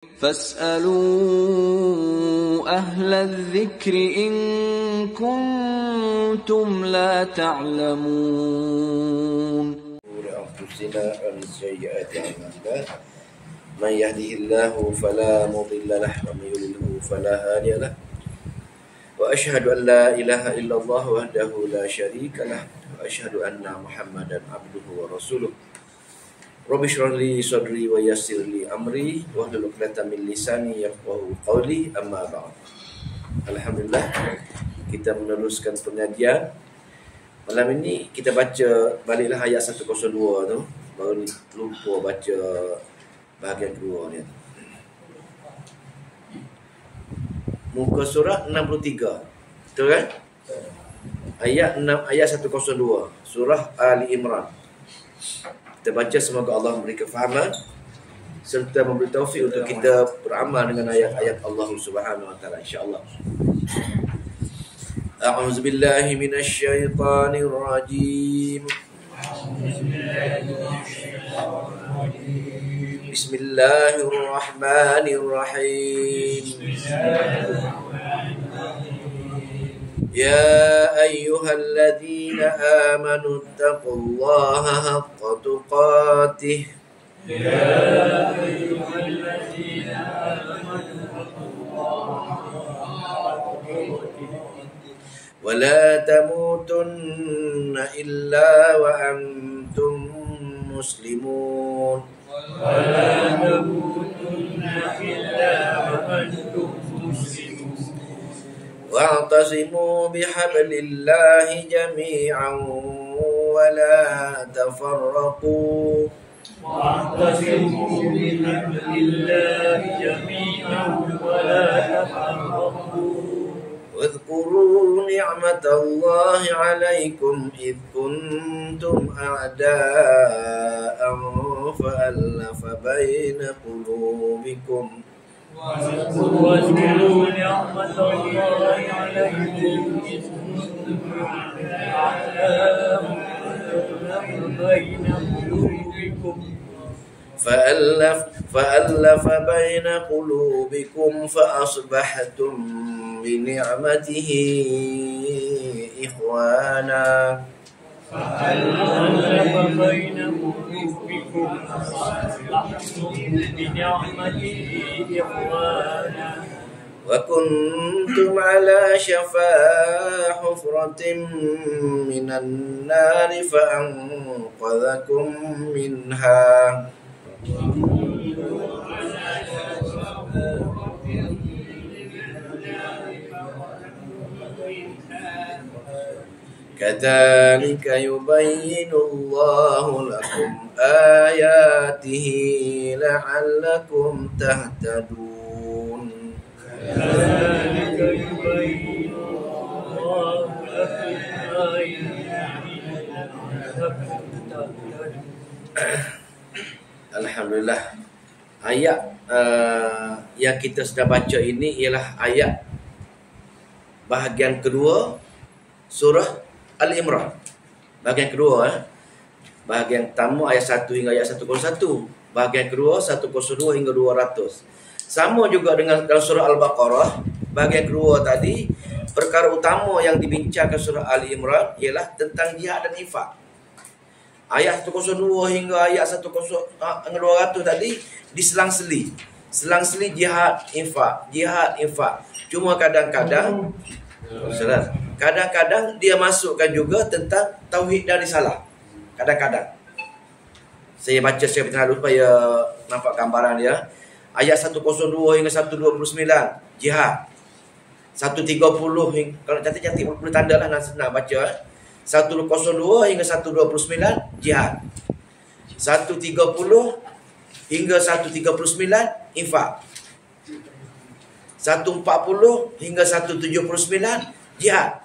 فاسألوا أهل الذكر إن كنتم لا تعلمون. أنفسنا ومن سيئات أعمالنا من يهده الله فلا مضل له ومن يضلل فلا هادي له وأشهد أن لا إله إلا الله وحده لا شريك له وأشهد أن محمدا عبده ورسوله. Rabbi shrah li sadri wa yassir li amri wahlul 'uqdatam min lisani yafqahu qawli, amma ba'd. Alhamdulillah, kita meneruskan pengajian. Malam ini kita baca baliklah ayat 102 tu. Baru lupa baca bahagian kedua ni. Muka surat 63. Betul kan? Ayat 102 surah Ali Imran. Kita baca, semoga Allah memberi kefahaman serta memberi taufik untuk kita beramal dengan ayat-ayat Allah Subhanahu wa taala, insya-Allah. A'udzu billahi minasy syaithanir rajim. Bismillahirrahmanirrahim. يا أيها الذين آمنوا اتقوا الله حق تقاته ولا تموتن إلا وأنتم مسلمون واعتصموا بحبل الله جميعا ولا تفرقوا واذكروا نعمة الله عليكم إذ كنتم أعداء فألف بين قلوبكم واذكروا نعمة الله عليكم إذ كنتم أعداء بين قلوبكم فألف بين قلوبكم فأصبحتم بنعمته إخوانا فألف بين قلوبكم فأصبحتم بنعمته إخوانا وكنتم على شفا حفرة من النار فأنقذكم منها كذلك يبين الله لكم آياته لعلكم تهتدون. كذلك يبين الله لكم آياته لعلكم تهتدون. Alhamdulillah. Ayat yang kita sudah baca ini ialah ayat bahagian kedua surah Al-Imran. Bahagian kedua, bahagian pertama ayat 1 hingga ayat 101. Bahagian kedua 102 hingga 200. Sama juga dengan dalam surah Al-Baqarah. Bahagian kedua tadi, perkara utama yang dibincangkan surah Al-Imran ialah tentang jihad dan infak. Ayat 102 hingga ayat 200 tadi diselang-seli. Selang-seli jihad, infak, jihad, infak. Cuma kadang-kadang dia masukkan juga tentang tauhid dan risalah. Kadang-kadang. Saya baca secara bertahap supaya nampak gambaran dia. Ayat 102 hingga 129 jihad. 130 hingga, kalau cantik-cantik boleh tanda lah, nak baca. 102 hingga 129 jihad. 130 hingga 139 infak. 140 hingga 179 jihad.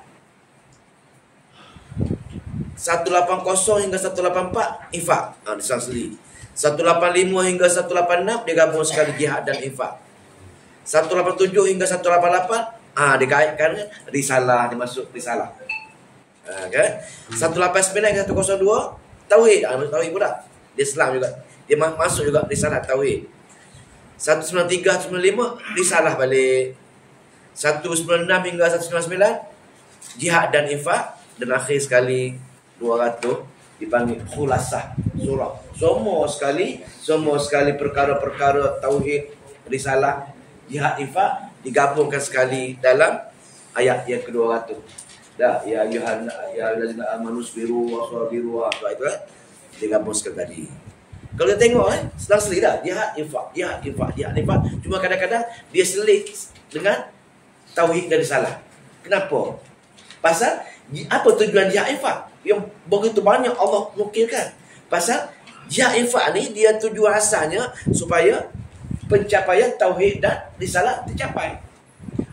180 hingga 184 infak. Diselang-seli. 185 hingga 186 dia gabung sekali jihad dan infak. 187 hingga 188 dikaitkan dengan risalah, dimasuk risalah. Kan? 189 hingga 102 tauhid. Tauhid pula. Dia Islam juga. Dia masuk juga risalah tauhid. 193, 195 risalah balik. 196 hingga 199 jihad dan infak, dan akhir sekali 200 dipanggil khulasah surah. Semua sekali perkara-perkara tauhid, risalah, jihad, infak digabungkan sekali dalam ayat yang ke-200. Dah, ya ayuhan ya allazina amanu sabiru wa sabiru wa itu kan digabung sekali tadi. Kalau kita tengok sedang selit dah jihad, infak, jihad, infak, jihad, infak. Cuma kadang-kadang dia selit dengan tauhid dan risalah. Kenapa? Pasal apa tujuan jihad infak yang begitu banyak Allah nukilkan? Pasal jihad infak ni dia tujuan asalnya supaya pencapaian tauhid dan risalah tercapai.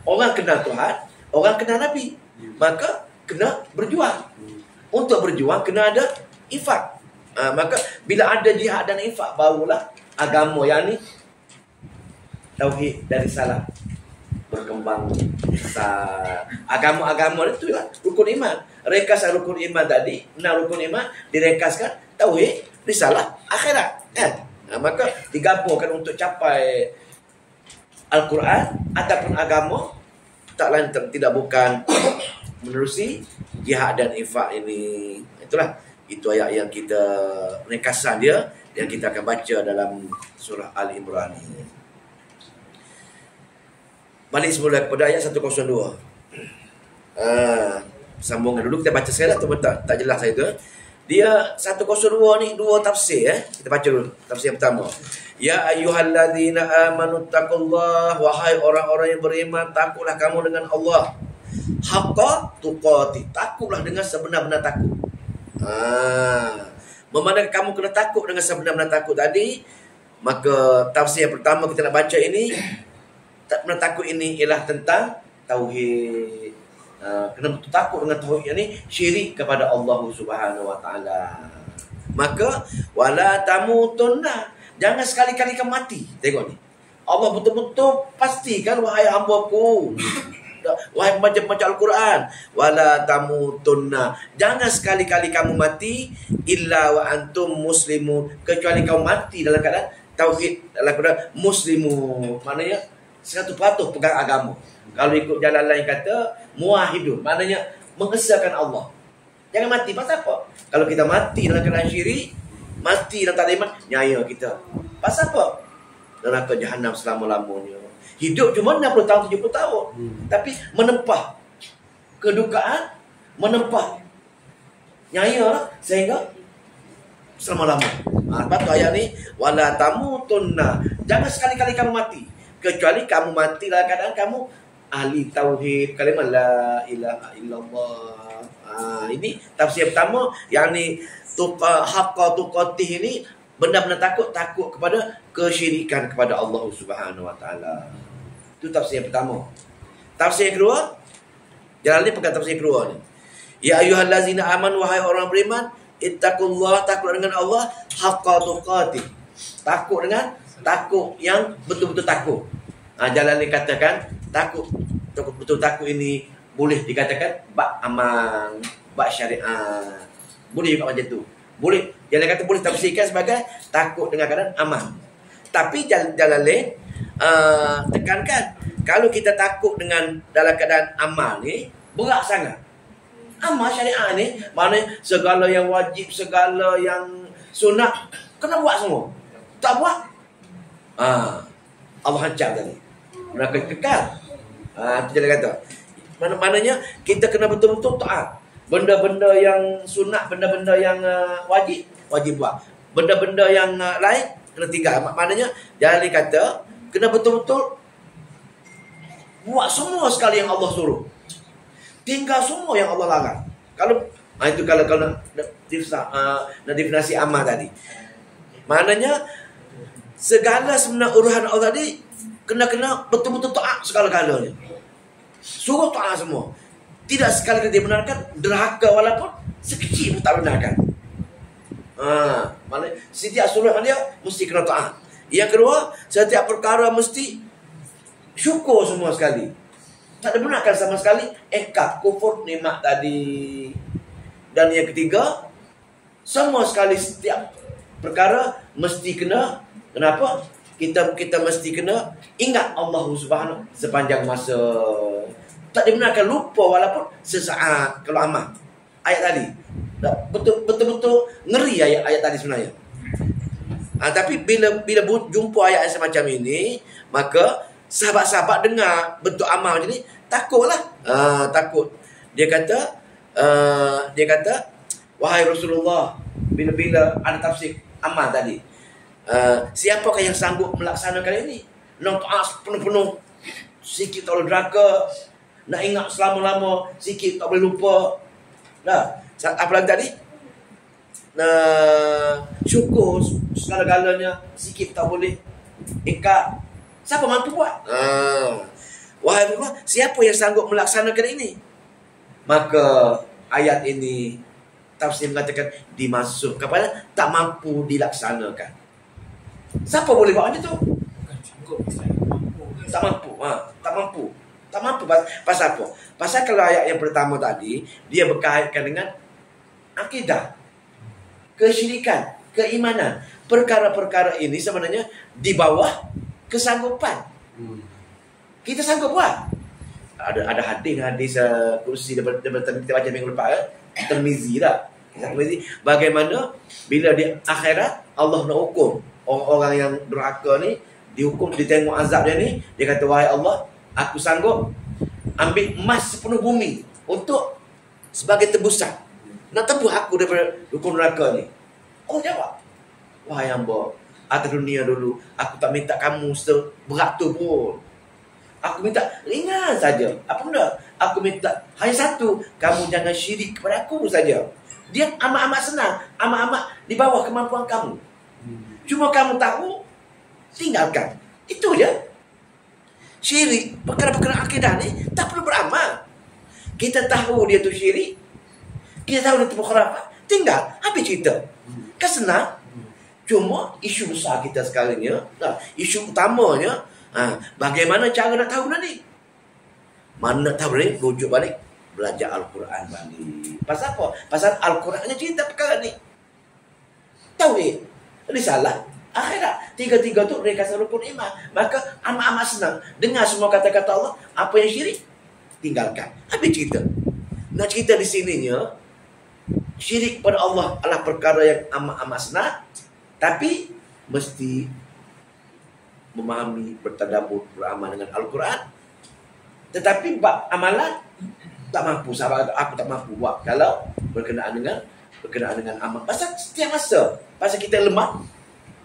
Orang kenal Tuhan, orang kenal Nabi, maka kena berjuang. Untuk berjuang kena ada infak. Maka bila ada jihad dan infak, barulah agama yang ni tauhid dan risalah berkembang besar. Agama-agama itu lah rukun iman. Rekasan rukun iman tadi, 6 rukun iman direkaskan tauhid, risalah, akhirat, kan? Maka digabungkan untuk capai Al-Quran ataupun agama, tak lain tidak bukan menerusi jihad dan infak ini. Itulah, itu ayat yang kita ringkasan dia yang kita akan baca dalam surah Al-Imran ini. Balik semula kepada ayat 102. Sambungan dulu, kita baca sekali atau betul? Tak jelas saya tu. Dia 102 ni dua tafsir. Kita baca dulu tafsir yang pertama. Ya ayyuhalladzina amanu taqullah, wahai orang-orang yang beriman, takutlah kamu dengan Allah. Haqqa tuqati, takutlah dengan sebenar-benar takut. Memandang kamu kena takut dengan sebenar-benar takut tadi, maka tafsir yang pertama kita nak baca ini, benar takut ini ialah tentang tauhid. Kena betul takut dengan tauhid ini, syirik kepada Allah Subhanahu wa taala. Maka wala tamutunna, jangan sekali-kali kamu mati. Tengok ni. Allah betul-betul pastikan, wahai hamba-Ku, wahai pembaca Al-Quran, wala tamutunna, jangan sekali-kali kamu mati illa wa antum muslimun, kecuali kamu mati dalam keadaan tauhid, dalam keadaan muslimun. Maknanya 100% pegang agama. Kalau ikut jalan lain kata muwahhidun, maknanya mengesahkan Allah. Jangan mati. Pasal apa? Kalau kita mati dalam keadaan syirik, mati dalam tak ada iman, nyaya kita. Pasal apa? Neraka jahanam selama-lamanya. Hidup cuma 60 tahun, 70 tahun. Tapi menempah kedukaan, menempah nyaya sehingga selama-lama. Lepas tu ayat ni, wala tamutunna, jangan sekali-kali kamu mati, kecuali kamu mati dalam keadaan kamu ahli tauhid, kalimah la ilaha illallah. Ini tafsir pertama, yang ni haqqa tuqatih ini benar-benar takut kepada kesyirikan kepada Allah Subhanahu wa taala. Itu tafsir yang pertama. Tafsir yang kedua, jalan ni pegang tafsir yang kedua ni. Ya ayyuhallazina amanu, wahai orang beriman, ittaqullah, takut dengan Allah, haqqa tuqatih, takut dengan takut yang betul-betul takut. Jalan ni katakan takut betul takut ini boleh dikatakan bab aman, bab syariat. Boleh juga macam tu. Boleh, jalan kata boleh tafsirkan sebagai takut dengan keadaan aman. Tapi jalan lain tekankan, kalau kita takut dengan dalam keadaan aman ni berat sangat. Amal syariat ni maknanya segala yang wajib, segala yang sunat kena buat semua. Tak buat, Allah hancam tadi. Mereka kekal. Itu jalan kata. Maknanya kita kena betul-betul taat. Benda-benda yang sunat, benda-benda yang wajib buat. Benda-benda yang lain kena tinggal. Maknanya jalan kata kena betul-betul buat semua sekali yang Allah suruh. Tinggal semua yang Allah larang. Kalau itu kalau nak definisi amal tadi. Maknanya segala sebenarnya urusan Allah tadi kena betul-betul taat segala-galanya. Suruh taat semua. Tidak sekali dia benarkan, derhaka walaupun sekecil pun tak benarkan. Maknanya setiap suruhan dia mesti kena taat. Yang kedua, setiap perkara mesti syukur semua sekali. Tak dibenarkan sama sekali engkar, kufur nikmat tadi. Dan yang ketiga, semua sekali setiap perkara mesti kenapa? kita mesti kena ingat Allah Subhanahu sepanjang masa. Tak dibenarkan lupa walaupun sesaat kalau amal. Ayat tadi. Betul-betul ngeri ayat tadi sebenarnya. Tapi bila jumpa ayat semacam ini, maka sahabat-sahabat dengar bentuk amal macam ni, takutlah. Takut. Dia kata, wahai Rasulullah, bila ada tafsir amal tadi, siapakah yang sanggup melaksanakan ini? Nak taat penuh-penuh, sikit tak boleh deraka, nak ingat selama-lama, sikit tak boleh lupa. Apalagi tadi, syukur segala-galanya, sikit tak boleh ingkar. Siapa mampu buat? Wahai Rasulullah, siapa yang sanggup melaksanakan ini? Maka ayat ini tafsir mengatakan dimasuk kepada tak mampu dilaksanakan. Siapa boleh buat macam tu? Tak mampu. Tak mampu. Pasal apa? Pasal kalau ayat yang pertama tadi, dia berkaitan dengan akidah, kesyirikan, keimanan. Perkara-perkara ini sebenarnya di bawah kesanggupan. Kita sanggup buat. Ada hadis kursi daripada kita baca minggu lepas, Tirmizi lah. Bagaimana bila di akhirat Allah nak hukum orang-orang yang durhaka ni, dihukum, ditengok azab dia ni, dia kata, wahai Allah, aku sanggup ambil emas sepenuh bumi untuk sebagai tebusan. Nak tebus aku daripada hukum neraka ni. Allah jawab, wahai hamba, atas dunia dulu aku tak minta kamu seberat tu pun. Aku minta ringan saja. Apa benda? Aku minta hanya satu, kamu jangan syirik kepada aku saja. Dia amat-amat senang, amat-amat di bawah kemampuan kamu. Cuma kamu tahu, tinggalkan. Itu je. Syirik, perkara-perkara akidah ni tak perlu beramal. Kita tahu dia tu syirik, kita tahu dia tu khurafat, tinggal, habis cerita. Kan senang. Cuma isu besar kita sekarang ni, isu utamanya, bagaimana cara nak tahu benda ni? Mana nak tahu ni? Rujuk balik, belajar Al-Quran balik. Pasal apa? Pasal Al-Quran ni cerita perkara ni. Tauhid, risalah, akhirat. Tiga-tiga tu rekasa rukun iman. Maka amat-amat senang. Dengar semua kata-kata Allah. Apa yang syirik, tinggalkan. Habis cerita. Nak cerita di sininya, syirik pada Allah adalah perkara yang amat-amat senang. Tapi mesti memahami, bertadabbur, beramal dengan Al-Quran. Tetapi bab amalan tak mampu. Sahabat aku tak mampu buat kalau berkenaan dengan amal. Pasal setiap masa, pasal kita lemah,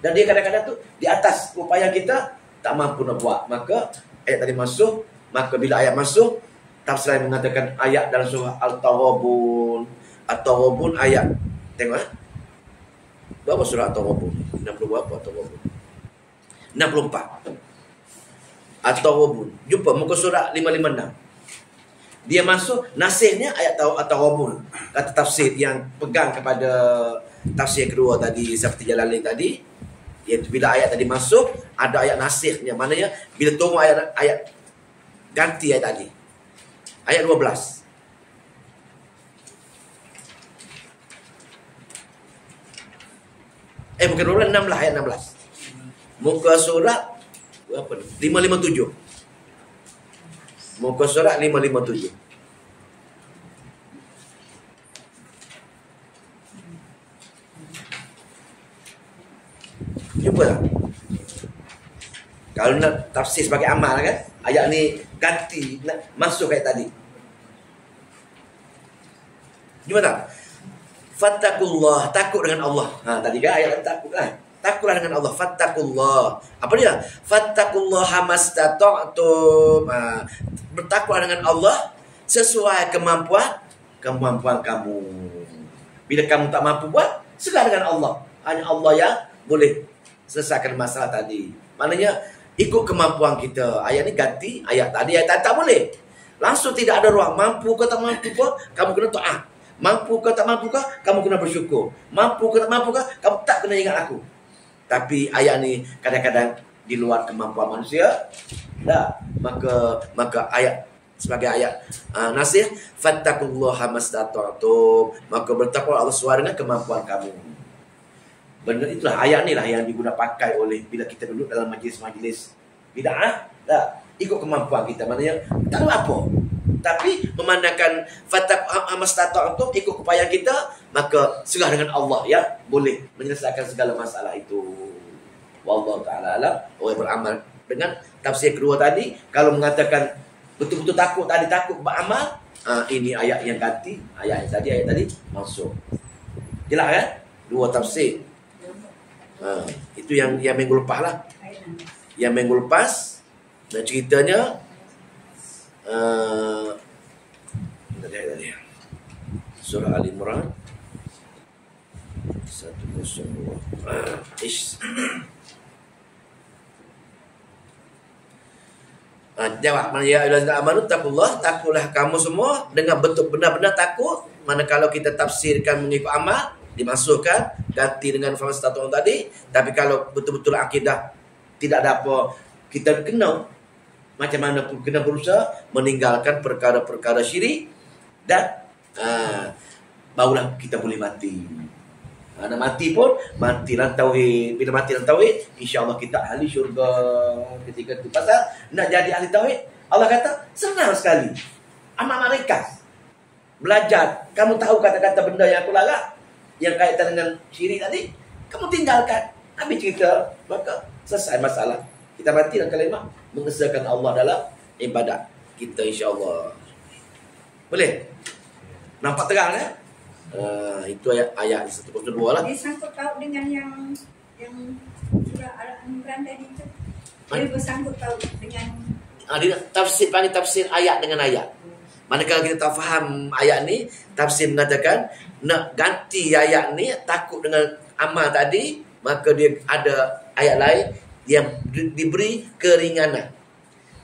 dan dia kadang-kadang tu di atas upaya kita tak mampu nak buat. Maka ayat tadi masuk. Maka bila ayat masuk, tafsir lain mengatakan ayat dalam surah Al-Taghabun. At-Taghabun ayat, tengok berapa surah At-Taghabun? 60 berapa At-Taghabun? 64. At-Taghabun. Jumpa muka surat 556. Dia masuk nasihnya ayat At-Taghabun. Kata tafsir yang pegang kepada tafsir kedua tadi seperti Jalalain tadi, iaitu bila ayat tadi masuk ada ayat nasihnya. Maknanya bila tunggu ayat ganti ayat tadi. Ayat 12. Bukan 12, 16, ayat 16. Muka surat apa ni? 557. Muka surat 557. Jumpa tak? Kalau nak tafsir sebagai amal kan, ayat ni ganti, masuk ayat tadi. Jumpa tak? Fattakullah, takut dengan Allah. Tadi kan ayat takut kan? Takutlah dengan Allah. Fattakullah. Apa dia? Fattakullaha mastata'tum. Bertakwa dengan Allah sesuai kemampuan kamu. Bila kamu tak mampu buat, serah dengan Allah. Hanya Allah yang boleh selesaikan masalah tadi. Maknanya ikut kemampuan kita. Ayat ni ganti ayat tadi. Ayat tadi tak boleh. Langsung tidak ada ruang. Mampu ke tak mampu ke, kamu kena taat. Mampu ke tak mampu ke, kamu kena bersyukur. Mampu ke tak mampu ke, kamu tak kena ingat aku. Tapi ayat ni kadang-kadang di luar kemampuan manusia. Maka ayat sebagai ayat nasih, fattakullaha mastata'tum. Maka bertakwa Allah sesuai dengan kemampuan kamu. Benda itulah ayat ni lah yang diguna pakai oleh bila kita duduk dalam majlis-majlis bid'ah. Tak, ikut kemampuan kita. Maknanya tak ada apa. Tapi memandangkan fatak amastata untuk ikut keupayaan kita, maka serah dengan Allah ya, boleh menyelesaikan segala masalah itu. Wallahu taala alam. Orang beramal dengan tafsir kedua tadi, kalau mengatakan betul-betul takut tadi, takut beramal, ini ayat yang ganti, ayat tadi masuk. Jelas kan? Dua tafsir. Itu yang minggu lepas lah. Yang minggu lepas dan ceritanya tadi surah Al-Imran 102. Jawab, ya ayyuhallazina amanu taqullah, takutlah kamu semua dengan betul benar-benar takut. Manakala kita tafsirkan mengikut amal, dimasukkan ganti dengan faham status tadi. Tapi kalau betul-betul akidah tidak ada apa, kita kena macam mana pun kena berusaha meninggalkan perkara-perkara syirik dan barulah kita boleh mati. Nak mati pun mati dalam tauhid. Bila mati dalam tauhid, insya-Allah kita ahli syurga ketika itu. Pasal nak jadi ahli tauhid, Allah kata senang sekali. Amal mereka belajar, kamu tahu kata-kata benda yang aku larang, yang kaitan dengan syirik tadi, kamu tinggalkan. Habis cerita, maka selesai masalah. Kita mati dalam kalimah mengesahkan Allah dalam ibadat kita, insya-Allah. Boleh? Nampak terang kan? Itu ayat 102 lah. Dia sangkut tahu dengan yang surah Al-Imran tadi tu. Dia bersangkut tahu dengan dia tafsir, panggil tafsir ayat dengan ayat. Manakala kita tak faham ayat ni, tafsir mengatakan nak ganti ayat ni takut dengan amal tadi, maka dia ada ayat lain yang diberi keringanan.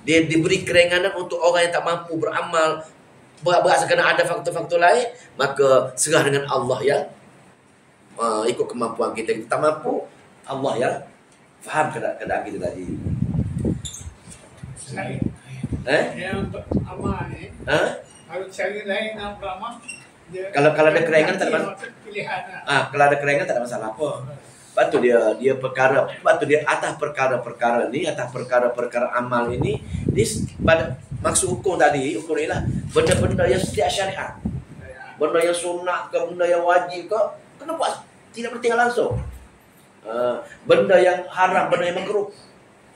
Dia diberi keringanan untuk orang yang tak mampu beramal, berat-berat kerana ada faktor-faktor lain, maka serah dengan Allah ya. Ikut kemampuan kita. Kita tak mampu, Allah ya faham keadaan kita tadi. Yang amal ni, kalau cara lain nak beramal, kalau ada keringanan tak ada masalah. Pilihan Kalau ada keringanan tak ada masalah apa. Lepas tu dia perkara, lepas tu dia atas perkara-perkara ni, atas perkara-perkara amal ini, dia pada maksud hukum tadi, hukum ni lah benda-benda yang setiap syariat, benda yang sunat ke, benda yang wajib ke, kena buat, tidak boleh tinggal langsung. Benda yang haram, benda yang makruh,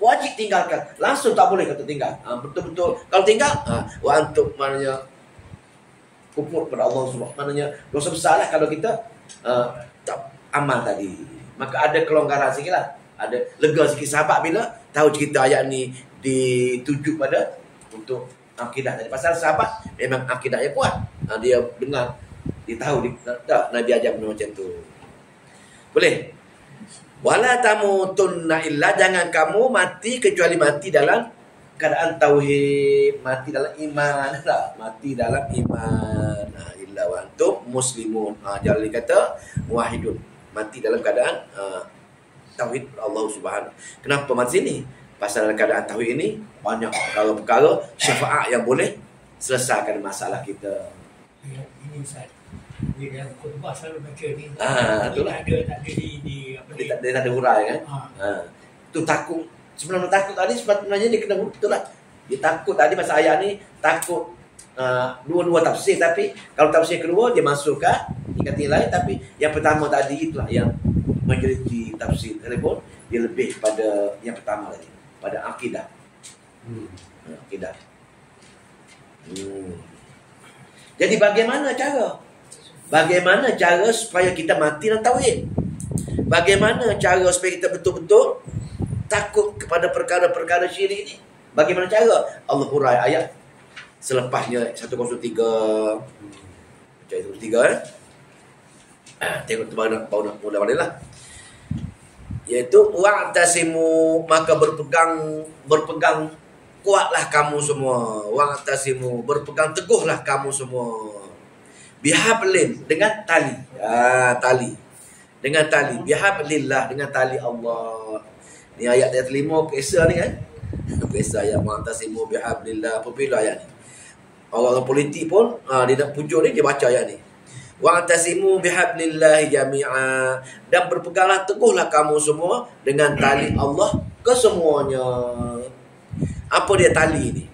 wajib tinggalkan, langsung tak boleh kata tinggal. Betul-betul kalau tinggal, wa antum maknanya kufur kepada Allah Subhanahu, maknanya dosa besar lah kalau kita tak amal tadi. Maka ada kelonggaran sikit lah, ada lega sikit sahabat bila tahu cerita ayat ni dituju pada untuk akidah tadi. Pasal sahabat memang akidahnya kuat. Dia dengar, dia tahu, tak Nabi ajar benda macam tu. Boleh? Wala tamutunna illa, jangan kamu mati kecuali mati dalam keadaan tauhid, mati dalam iman, tak? Mati dalam iman. Illa wa antum muslimun. Jangan dikata muwahhidun. Mati dalam keadaan tauhid Allah Subhanahu. Kenapa mati sini? Pasal dalam keadaan tauhid ini banyak perkara-perkara syafaat yang boleh selesaikan masalah kita. Ini Ustaz, dia dalam khutbah selalu baca ni. Itulah. Dia tak ada hurai kan? Tu takut. Sebelum takut tadi sebenarnya dia kena betul lah. Dia takut tadi masa ayat ni, takut dua-dua tafsir, tapi kalau tafsir kedua dia masukkan tingkat lain, tapi yang pertama tadi itulah yang majoriti tafsir telefon, dia lebih pada yang pertama tadi, pada akidah. Akidah. Jadi bagaimana cara? Bagaimana cara supaya kita mati dalam tauhid? Bagaimana cara supaya kita betul-betul takut kepada perkara-perkara syirik ni? Bagaimana cara? Allah hurai ayat selepasnya 103. Macam 103 tengok tu baru nak mula balik lah. Iaitu wa'tasimu, maka berpegang kuatlah kamu semua. Wa'tasimu, berpegang teguhlah kamu semua. Bihablin, dengan tali. Tali. Dengan tali. Bihablillah, dengan tali Allah. Ni ayat 5 kisah ni kan. Kisah ayat wa'tasimu bihablillah. Popular ayat ni. Orang-orang politik pun dia nak pujuk ni, dia baca ayat ni. Wa'tasimu bihablillahi jami'a, dan berpeganglah teguhlah kamu semua dengan tali Allah kesemuanya. Apa dia tali ni?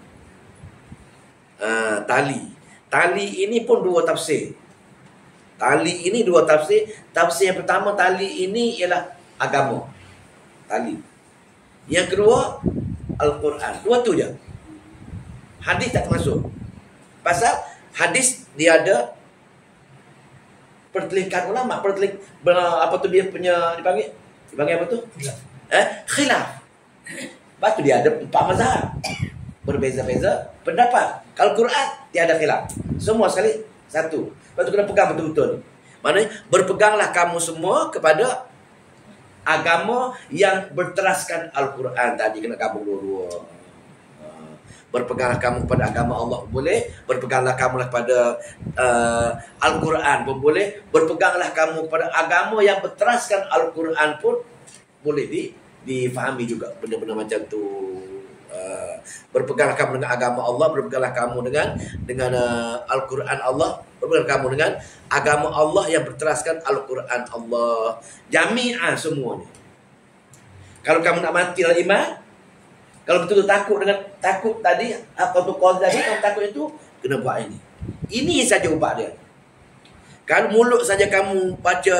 Tali ini pun dua tafsir. Tali ini dua tafsir. Tafsir yang pertama, tali ini ialah agama. Tali. Yang kedua, Al-Quran. Dua tu je. Hadis tak termasuk. Pasal hadis dia ada pertelikan ulama, apa tu dia punya dipanggil apa tu? Khilaf. Lepas tu dia ada 4 mazhab. Berbeza-beza pendapat. Kalau Quran tiada khilaf. Semua sekali satu. Lepas tu kena pegang betul-betul. Maknanya berpeganglah kamu semua kepada agama yang berteraskan Al-Quran. Tadi kena gabung dua-dua. Berpeganglah kamu kepada agama Allah pun boleh. Berpeganglah kamu kepada Al-Quran pun boleh. Berpeganglah kamu kepada agama yang berteraskan Al-Quran pun boleh difahami juga. Benda-benda macam tu. Berpeganglah kamu dengan agama Allah. Berpeganglah kamu dengan Al-Quran Allah. Berpeganglah kamu dengan agama Allah yang berteraskan Al-Quran Allah. Jami'ah semuanya. Kalau kamu nak mati dalam iman, kalau betul-betul takut tadi, apa tu cause tadi, kamu takut itu, kena buat ini. Ini saja ubat dia. Kalau mulut saja kamu baca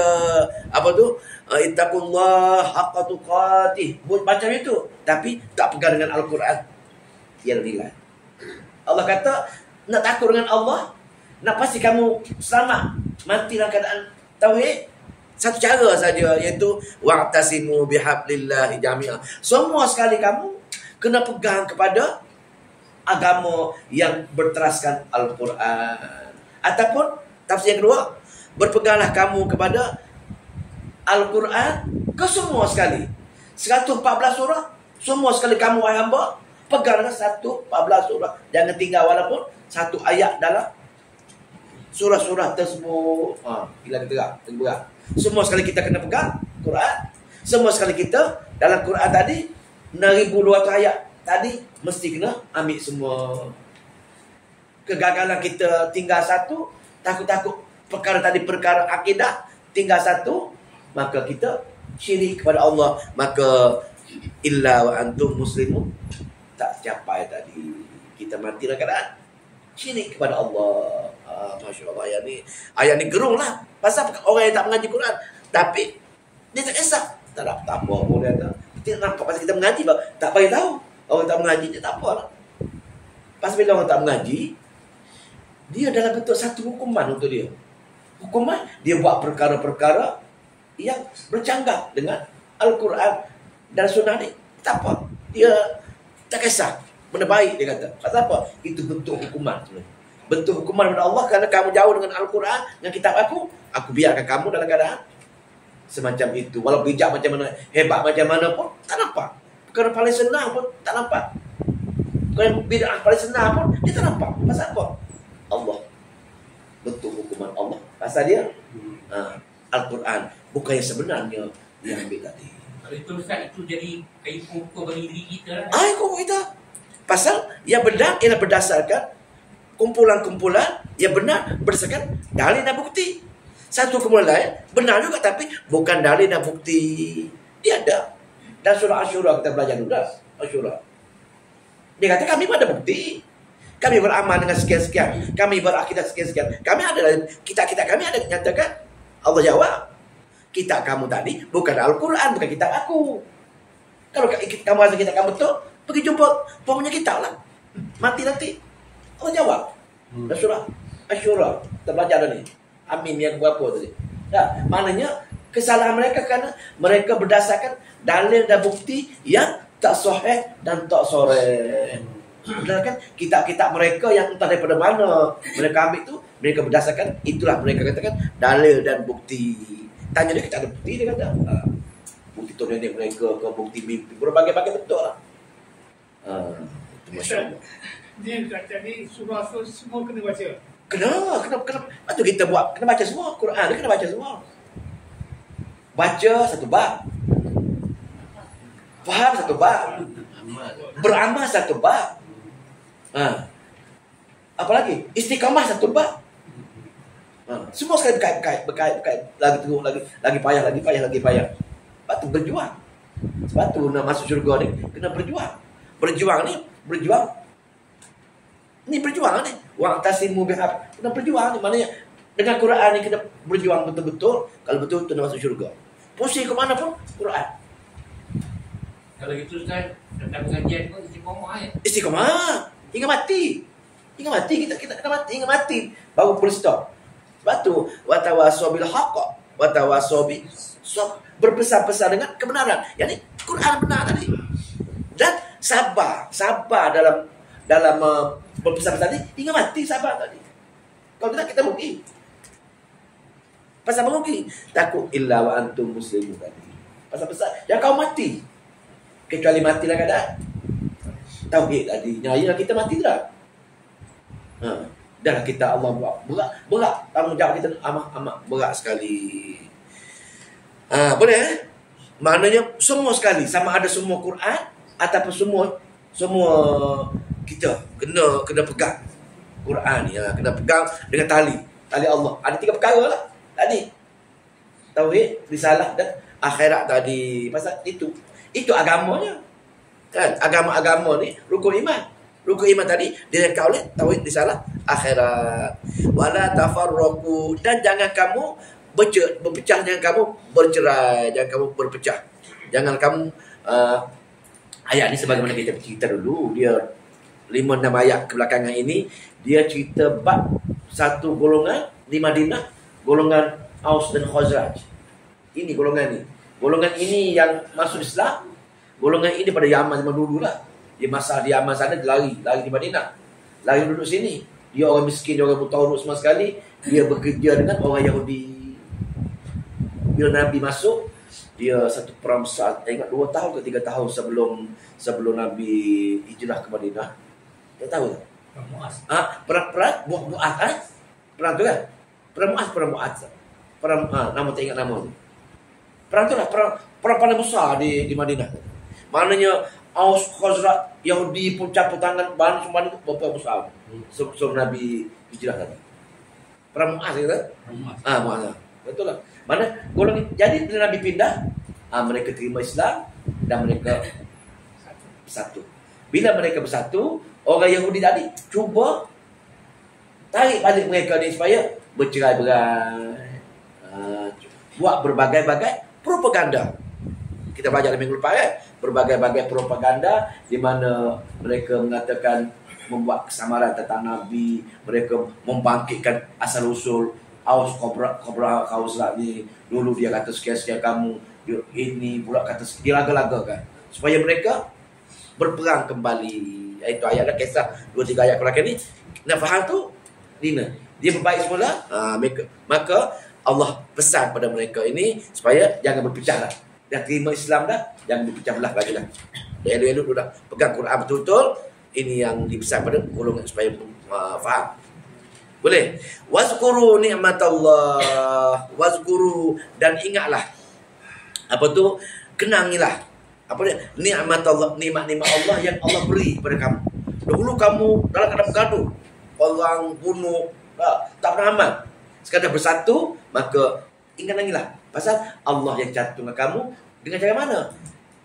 apa tu, ittaqullah haqqa tuqatih, baca itu, tapi tak pegang dengan Al-Quran, tiada nilai. Allah kata, nak takut dengan Allah, nak pasti kamu selamat mati dalam keadaan tauhid, satu cara saja, iaitu wa'tasimu bihablillahi jami'ah. Semua sekali kamu kena pegang kepada agama yang berteraskan Al-Quran. Ataupun tafsir yang kedua, berpeganglah kamu kepada Al-Quran kesemua sekali. 114 surah, semua sekali kamu wahai hamba, peganglah 114 surah. Jangan tinggal walaupun satu ayat dalam surah-surah tersebut. Hilang gerak. Semua sekali kita kena pegang Quran. Semua sekali kita dalam Quran tadi 6,200 ayat tadi mesti kena ambil semua. Kegagalan kita tinggal satu, takut-takut perkara tadi, perkara akidah tinggal satu, maka kita syirik kepada Allah, maka illa wa antum muslimun tak capai tadi. Kita mati dalam keadaan syirik kepada Allah. Masya Allah, ayat ni gerung lah. Pasal orang yang tak mengaji Quran, tapi dia tak kisah. Tak apa pun dia tak. Kita nampak pasal kita mengaji, tak bagi tahu. Orang tak mengaji dia tak apa lah. Pasal bila orang tak mengaji, dia dalam bentuk satu hukuman untuk dia. Hukuman, dia buat perkara-perkara yang bercanggah dengan Al-Quran dan Sunnah ni. Tak apa. Dia tak kisah. Benda baik dia kata. Pasal apa? Itu bentuk hukuman sebenarnya. Bentuk hukuman kepada Allah kerana kamu jauh dengan Al-Quran, dengan kitab aku biarkan kamu dalam keadaan semacam itu. Walau bijak macam mana, hebat macam mana pun, tak nampak. Perkara paling senang pun, tak nampak. Perkara bid'ah paling senang pun, dia tak nampak. Pasal apa? Allah. Bentuk hukuman Allah. Pasal dia, Al-Quran. Bukan yang sebenarnya dia ambil tadi. Kalau itu Ustaz, itu jadi kayu pokok bagi diri kita lah. Pokok kita. Pasal yang benar ialah berdasarkan kumpulan-kumpulan yang benar berdasarkan dalil dan bukti. Satu kumpulan lain benar juga tapi bukan dalil dan bukti. Dia ada. Dan surah Asyura kita belajar dulu dah. Asyura. Dia kata kami ada bukti. Kami beramal dengan sekian-sekian. Kami berakidah sekian-sekian. Kami ada kitab-kitab kami ada nyatakan. Allah jawab. Kitab kamu tadi bukan Al-Quran, bukan kitab aku. Kalau kamu rasa kitab kamu betul, pergi jumpa punya kitab lah. Mati nanti. Allah jawab. Surah Asyura. Kita belajar dah ni. Amin yang berapa tadi. Maknanya kesalahan mereka kerana mereka berdasarkan dalil dan bukti yang tak sahih dan tak soreh. Berdasarkan kitab-kitab mereka yang entah daripada mana mereka ambil tu, mereka berdasarkan itulah mereka katakan dalil dan bukti. Tanya dia, kita ada bukti, dia kata. Bukti tu nenek mereka ke bukti mimpi, berbagai-bagai betul lah. Itu Masya Allah. Dia kata ni surah semua kena baca. Kena. Lepas tu kita buat, kena baca semua Quran, dia kena baca semua. Baca satu bab, faham satu bab, beramal satu bab. Apa lagi? Istiqamah satu bab. Semua sekali berkait, lagi teruk, lagi payah. Sebab tu berjuang. Sebab tu nak masuk syurga ni kena berjuang. Berjuang ni berjuang ni. Wa'tasimu bihab. Kena berjuang ni, maknanya dengan Quran ni kita berjuang betul-betul. Kalau betul-betul nak masuk syurga. Pusing ke mana pun Quran. Kalau gitu kan datang pengajian pun istiqamah ya. Istiqamah hingga mati. Kita kena mati hingga mati baru boleh stop. Sebab tu watawasaw bil haqq watawasaw bis sabr. Berpesan-pesan dengan kebenaran. Yang ni Quran benar tadi. Dan sabar dalam berpesan-pesan tadi hingga mati, sabar tadi. Kalau tidak kita rugi. Pasal merugi. Takut illa wa antum muslimun tadi. Pasal-pasal yang kau mati. Kecuali mati dalam keadaan tauhid tadi. Yang kita mati tak? Dah kita Allah buat berat. Tanggungjawab kita amat berat sekali. Boleh maknanya semua sekali, sama ada semua Quran ataupun semua kita kena pegang Quran ni. Kena pegang dengan tali Allah. Ada 3 perkara lah tadi. Tauhid, risalah dan akhirat tadi. Pasal itu agamanya. Kan? Agama ni rukun iman. Rukun iman tadi direka oleh tauhid, risalah, akhirat. Wala tafarraqu, dan jangan kamu berpecah, jangan kamu bercerai, jangan kamu berpecah. Jangan kamu ayat ni sebagaimana kita cerita dulu, dia 5-6 ayat kebelakangan ini dia cerita bab satu golongan di Madinah, golongan Aus dan Khazraj. Ini golongan ni. Golongan ini yang masuk Islam. Golongan ini pada zaman dulu lah. Di masa di Yaman sana dia lari di Madinah. Lari duduk sini. Dia orang miskin, dia orang mutawaruk semua sekali. Dia bekerja dengan orang Yahudi. Bila Nabi masuk, dia satu perang besar. Ingat 2 tahun ke 3 tahun sebelum Nabi hijrah ke Madinah. Dia tahu tak? Perang Mu'az kan? Perang tu kan? Perang Mu'az. Nama tak ingat nama tu. Perang tu lah, perang paling besar di Madinah. Maknanya Aus, Khazraj, Yahudi pun campur tangan, bahan semua itu berapa besar. Sebelum Nabi hijrah tadi. Perang Mu'az kata? Mu'az. Betul lah. Mana golongan, jadi bila Nabi pindah, mereka terima Islam dan mereka bersatu. Bila mereka bersatu, orang Yahudi tadi cuba tarik balik mereka ni supaya bercerai-berai. Buat berbagai-bagai propaganda. Kita belajar minggu lepas kan? Berbagai-bagai propaganda di mana mereka mengatakan membuat kesamaran tentang Nabi, mereka membangkitkan asal-usul Aus Khazraj ni. Dulu dia kata sekian-sekian kamu, dia ini pula kata dia laga-lagakan supaya mereka berperang kembali. Itu ayat dah kisah 2-3 ayat belakang ni. Nak faham tu? Dia berbaik semula. Maka Allah pesan pada mereka ini supaya jangan berpecah lah. Dah terima Islam dah, jangan berpecah belah lagi lah. Elok-elok dah pegang Quran betul-betul. Ini yang dipesan pada golongan supaya faham. Boleh? Wazkuru ni'matallah. Wazkuru, dan ingatlah. Apa tu? Kenangilah. Apa dia? Ni'matallah, nikmat-nikmat Allah yang Allah beri kepada kamu. Dahulu kamu dalam keadaan bergaduh, orang bunuh, tak pernah aman. Sekadar bersatu, maka ingat-ingatlah. Pasal Allah yang cantumkan kamu dengan cara mana?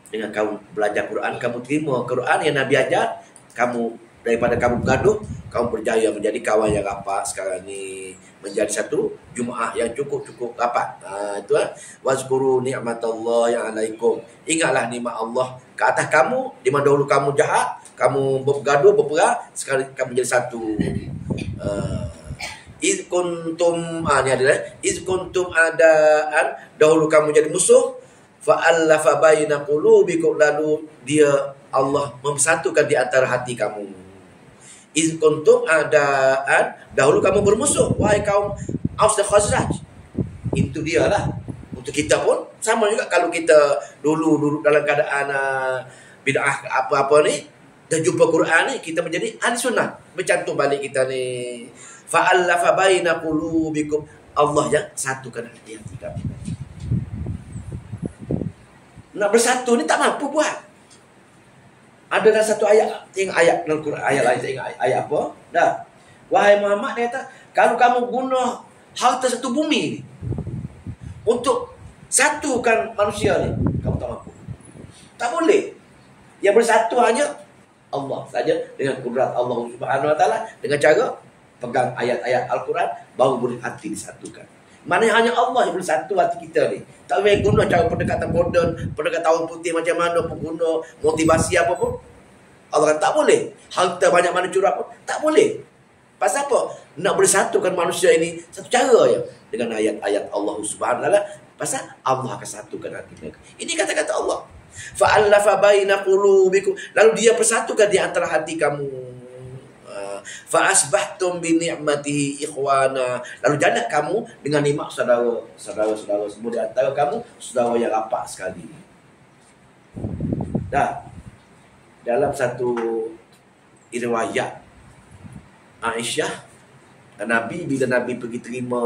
Dengan kamu belajar Quran, kamu terima Quran yang Nabi ajar, kamu daripada kamu bergaduh, kamu berjaya menjadi kawan yang rapat sekarang ni, menjadi satu Jumaah yang cukup rapat. Itu wazkuru ni'matallah yang alaikum. Ingatlah nikmat Allah ke atas kamu, di mana dahulu kamu jahat, kamu bergaduh, berperang, sekarang kamu jadi satu. Iz kuntum ni adalah iz kuntum adaan, dahulu kamu jadi musuh, fa'allafa baina qulubikum, lalu dia Allah mempersatukan di antara hati kamu. Iz kuntum adaan, dahulu kamu bermusuh, wahai kaum Aus dan Khazraj. Itu dialah. Untuk kita pun sama juga. Kalau kita dulu dalam keadaan bid'ah apa-apa ni, dan jumpa Quran ni, kita menjadi ahli sunnah. Bercantum balik kita ni. Fa'allafa baina qulubikum, Allah yang satukan hati-hati kami. Nak bersatu ni tak mampu buat. Ada dalam satu ayat, tengok ayat dalam Quran, ayat lain, tengok ayat apa? Dah. Wahai Muhammad, dia kata, kalau kamu bunuh harta satu bumi ni, untuk satukan manusia ni, kamu tak mampu. Tak boleh. Yang bersatu hanya Allah saja, dengan kudrat Allah Subhanahu Wa Taala, dengan cara pegang ayat-ayat Al-Quran, baru boleh hati disatukan. Maknanya hanya Allah yang boleh satu hati kita ni. Tak boleh guna cara pendekatan moden, pendekatan orang putih macam mana pun, guna motivasi apa pun. Allah kata tak boleh. Harta banyak mana curah pun tak boleh. Pasal apa? Nak boleh satukan manusia ini satu cara je, dengan ayat-ayat Allah Subhanahu Wa Taala. Pasal Allah akan satukan hati mereka. Ini kata-kata Allah. Fa'allafa baina qulubikum, lalu dia persatukan di antara hati kamu. Fa'asbahtum bi ni'matihi ikhwana, lalu jadilah kamu dengan nikmat saudara-saudara semua di antara kamu, saudara yang rapat sekali. Dalam satu riwayat Aisyah, Nabi bila Nabi pergi terima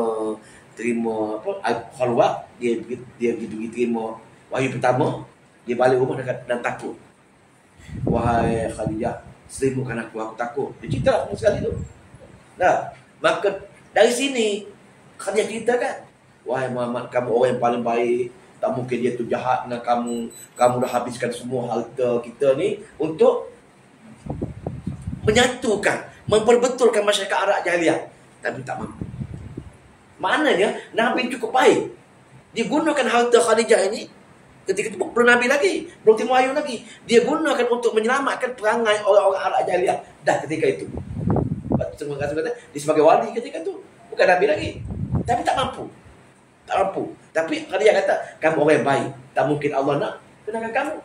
khalwat, dia pergi terima wahyu pertama, dia balik rumah dan takut. Wahai Khadijah, selimutkan aku takut. Dia cerita semua sekali tu. Maka dari sini Khadijah cerita kan, wahai Muhammad, kamu orang yang paling baik. Tak mungkin dia tu jahat dengan kamu. Kamu dah habiskan semua harta kita ni untuk menyatukan, memperbetulkan masyarakat Arab jahiliah, tapi tak mampu. Maknanya Nabi cukup baik. Dia gunakan harta Khadijah ini ketika itu belum Nabi lagi, belum timur wahyu lagi. Dia gunakan untuk menyelamatkan perangai orang-orang Arab jahiliah dah ketika itu. Semua kata dia sebagai wali ketika itu, bukan Nabi lagi, tapi tak mampu. Tapi Khadijah kata, kamu orang yang baik, tak mungkin Allah nak kenakan kamu.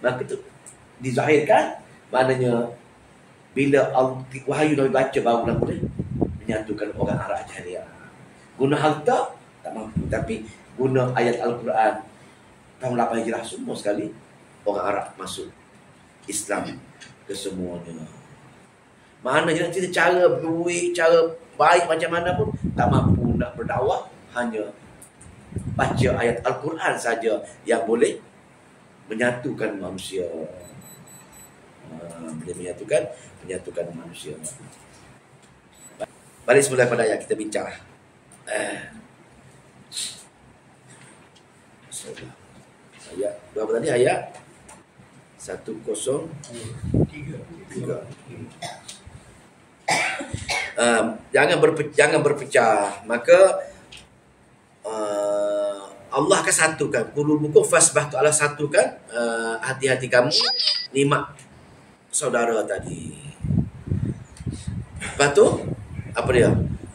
Maka itu dizahirkan. Maknanya bila wahyu Nabi baca, baru boleh menyatukan orang Arab jahiliah. Guna harta tak mampu, tapi guna ayat Al-Quran. Tahun 8 Hijrah semua sekali orang Arab masuk Islam kesemuanya. Maknanya kita cara berduit, cara baik macam mana pun tak mampu nak berdakwah. Hanya baca ayat Al-Quran saja yang boleh menyatukan manusia. Boleh menyatukan manusia. Balik semula pada ayat kita bincang. Ayat berapa tadi? Ayat 103. Jangan berpecah. Maka Allah akan satukan. Qulubukum fasbahtu, Allah satukan hati-hati kamu nikmat saudara tadi. Lepas tu apa dia?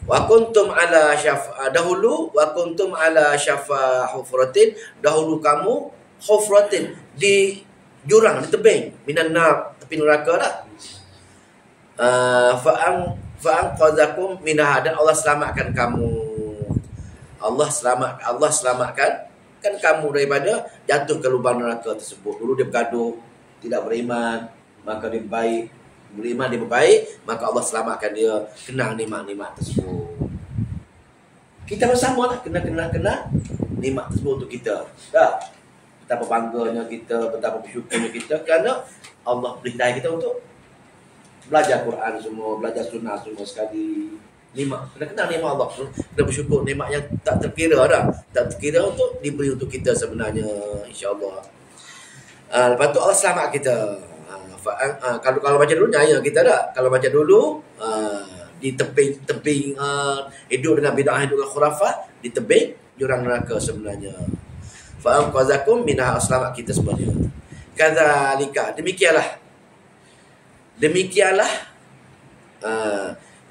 Wa kuntum ala syafa, dahulu wa kuntum ala syafa hufratin, dahulu kamu hufratin, di jurang, di tebing, minan nar, tepi neraka dah. Fa'an qadzakum minha, dan Allah selamatkan kamu. Allah selamatkan kan kamu daripada jatuh ke lubang neraka tersebut. Dulu dia bergaduh, tidak beriman, maka dia baik. Beriman dia berbaik, maka Allah selamatkan dia, kena nikmat-nikmat tersebut. Kita bersama lah kena nikmat tersebut untuk kita. Betapa bangganya kita, betapa bersyukurnya kita, kerana Allah beri hidayah kita untuk belajar Quran semua, belajar sunnah semua sekali. Nikmat, kena nikmat Allah, kena bersyukur nikmat yang tak terkira dah, tak terkira untuk diberi untuk kita sebenarnya, insya-Allah. Lepas tu Allah selamat kita. Kalau baca dulu ayat kita dah. Kalau baca dulu di tebing hidup dengan bid'ah, hidup dengan khurafat, di tebing jurang neraka sebenarnya. Fa anqazakum minha, selamat kita semuanya. Kadzalika, demikianlah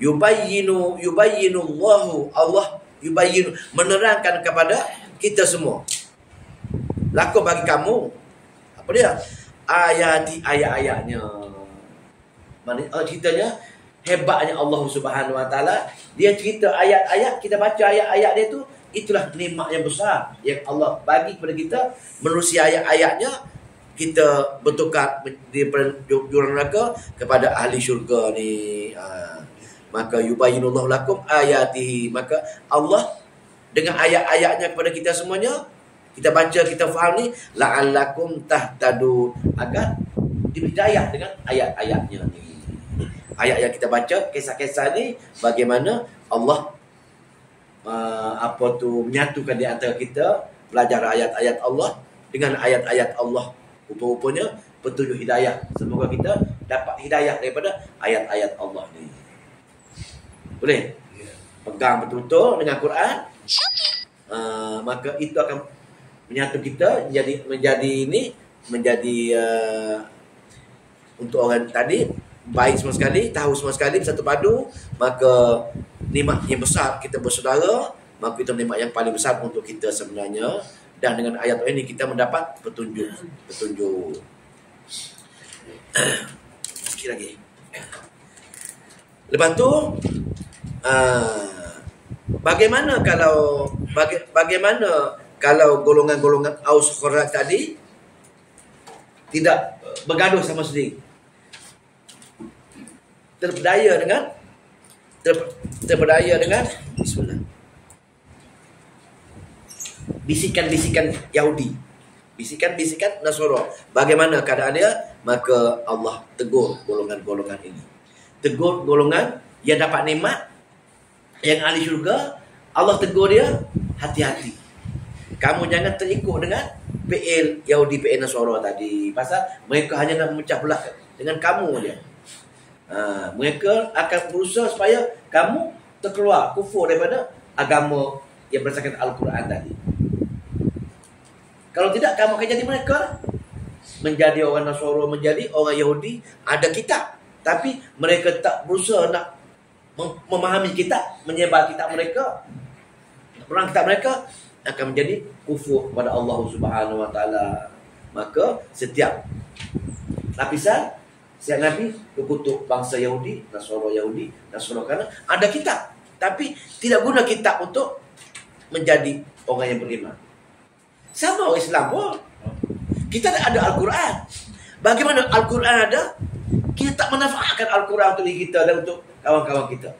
yubayyinu Allahu, Allah yubayyinu, menerangkan kepada kita semua, laku bagi kamu apa dia, ayat-ayatnya. Mana ceritanya hebatnya Allah Subhanahu Wa Taala, dia cerita ayat-ayat, kita baca ayat-ayat dia tu, itulah nikmat yang besar yang Allah bagi kepada kita. Menerusi ayat-ayatnya, kita bertukar di jurang neraka kepada ahli syurga ni. Maka yubayyinullahu lakum ayatihi, maka Allah dengan ayat-ayatnya kepada kita semuanya, kita baca, kita faham ni, la'allakum tahtadun, agar diberi hidayah dengan ayat-ayatnya ni. Ayat yang kita baca, kisah-kisah ni, bagaimana Allah menyatukan di antara kita, belajar ayat-ayat Allah dengan ayat-ayat Allah. Rupa-rupanya petunjuk hidayah. Semoga kita dapat hidayah daripada ayat-ayat Allah ni. Boleh? Pegang betul-betul dengan Quran. Maka itu akan menyatu kita menjadi untuk orang tadi baik semua sekali, tahu semua sekali, bersatu padu. Maka nikmat yang besar kita bersaudara, maka itu nikmat yang paling besar untuk kita sebenarnya. Dan dengan ayat ini kita mendapat petunjuk. Sikit lagi. Lepas tu bagaimana kalau golongan-golongan Aus Khazraj tadi tidak bergaduh sama sendiri, terpedaya dengan bismillah, bisikan-bisikan Yahudi, bisikan-bisikan Nasara. Bagaimana keadaan dia? Maka Allah tegur golongan-golongan ini. Tegur golongan yang dapat nikmat, yang ahli syurga. Allah tegur dia, hati-hati. Kamu jangan terikut dengan PL Yahudi, PL Nasara tadi. Pasal mereka hanya nak memecah belah dengan kamu je. Mereka akan berusaha supaya kamu terkeluar kufur daripada agama yang berdasarkan Al-Quran tadi. Kalau tidak, kamu akan jadi mereka. Menjadi orang Nasara, menjadi orang Yahudi, ada kitab, tapi mereka tak berusaha nak memahami kitab, menyebar kitab mereka. Perang kitab mereka akan menjadi kufur kepada Allah Subhanahu Wa Taala. Maka setiap lapisan setiap Nabi berkutuk bangsa Yahudi, Nasara kerana ada kitab, tapi tidak guna kitab untuk menjadi orang yang beriman. Sama orang Islam pun. Kita ada Al-Quran. Bagaimana Al-Quran ada, kita tak menafaatkan Al-Quran untuk diri kita dan untuk kawan-kawan kita.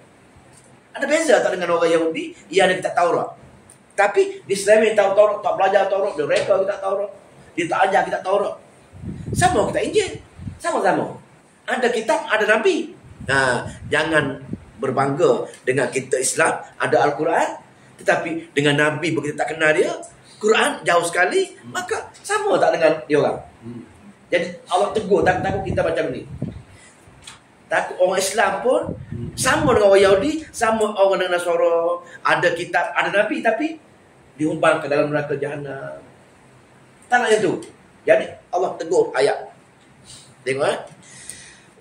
Ada beza tak dengan orang Yahudi? Ia ada kitab Taurat, tapi di Islam yang tahu Taurat, tak belajar Taurat, dia reka kitab Taurat, dia tak ajar kitab Taurat. Sama kita Injil, sama-sama. Ada kitab, ada Nabi. Jangan berbangga dengan kita Islam, ada Al-Quran, tetapi dengan Nabi kita tak kenal dia, Quran jauh sekali, maka sama tak dengan dia orang. Jadi Allah tegur, takut kita macam ni. Takut orang Islam pun sama dengan orang Yahudi, sama orang dengan Nasara, ada kitab, ada Nabi, tapi dihumban ke dalam neraka Jahannam. Tak nak yang tu. Jadi Allah tegur ayat. Tengok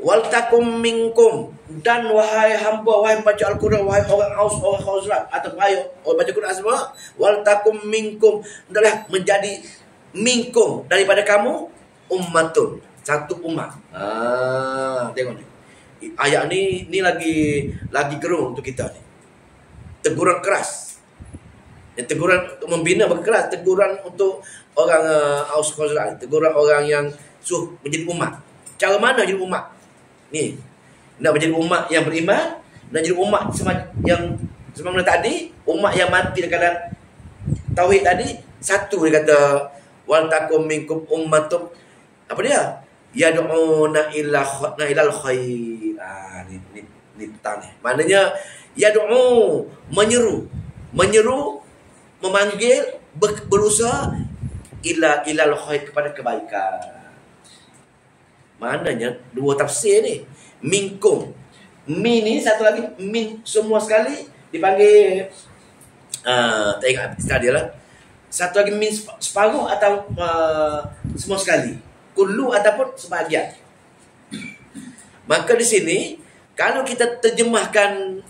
wal takum minkum, dan wahai hamba, wahai baca Al-Quran, wahai orang Aus, orang Khazraj, atau wahai orang baca Quran semua, wal takum minkum, hendaklah menjadi minkum, daripada kamu, ummatun, satu umat. Tengok ni. Ayat ni lagi gerung untuk kita ni. Teguran keras. Teguran untuk membina berkeras, teguran untuk orang Aus Khazraj, teguran orang yang suruh menjadi umat. Cara mana jadi umat? Ni, nak menjadi umat yang beriman, nak jadi umat yang semasa tadi, umat yang mati dalam tauhid tadi. Satu dia kata wal takum minkum ummatum, apa dia? Yad'una ilal khair. Ni petang ni. Maknanya yad'u, menyeru, memanggil, berusaha ilal khair, kepada kebaikan. Maknanya dua tafsir ni. Minkum, min ni satu lagi, min semua sekali dipanggil tak ingat istilah dia lah. Satu lagi min separuh atau semua sekali, kullu ataupun sebahagian. Maka di sini kalau kita terjemahkan